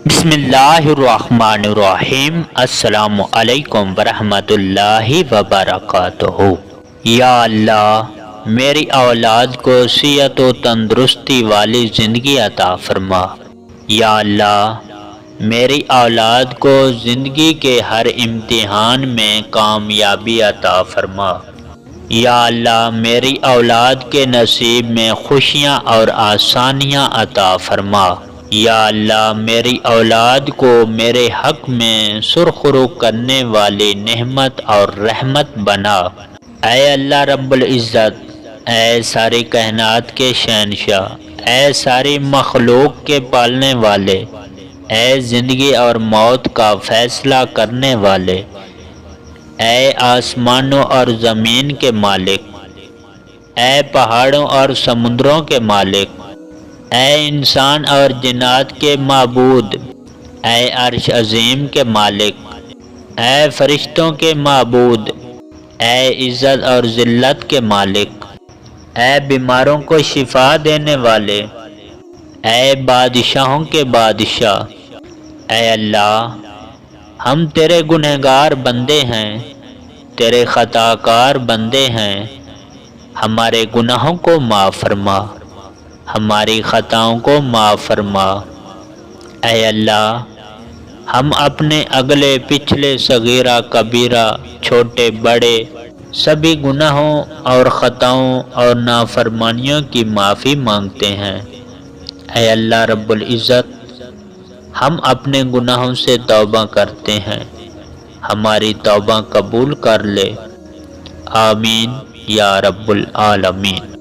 بسم اللہ الرحمن الرحیم۔ السلام علیکم ورحمۃ اللہ وبرکاتہ۔ یا اللہ، میری اولاد کو صحت و تندرستی والی زندگی عطا فرما۔ یا اللہ، میری اولاد کو زندگی کے ہر امتحان میں کامیابی عطا فرما۔ یا اللہ، میری اولاد کے نصیب میں خوشیاں اور آسانیاں عطا فرما۔ یا اللہ، میری اولاد کو میرے حق میں سرخرو کرنے والی نعمت اور رحمت بنا۔ اے اللہ رب العزت، اے ساری کائنات کے شہنشاہ، اے ساری مخلوق کے پالنے والے، اے زندگی اور موت کا فیصلہ کرنے والے، اے آسمانوں اور زمین کے مالک، اے پہاڑوں اور سمندروں کے مالک، اے انسان اور جنات کے معبود، اے عرش عظیم کے مالک، اے فرشتوں کے معبود، اے عزت اور ذلت کے مالک، اے بیماروں کو شفا دینے والے، اے بادشاہوں کے بادشاہ، اے اللہ، ہم تیرے گنہگار بندے ہیں، تیرے خطا کار بندے ہیں، ہمارے گناہوں کو معاف فرما، ہماری خطاؤں کو معاف فرما۔ اے اللہ، ہم اپنے اگلے پچھلے صغیرہ کبیرہ چھوٹے بڑے سبھی گناہوں اور خطاؤں اور نافرمانیوں کی معافی مانگتے ہیں۔ اے اللہ رب العزت، ہم اپنے گناہوں سے توبہ کرتے ہیں، ہماری توبہ قبول کر لے۔ آمین یا رب العالمین۔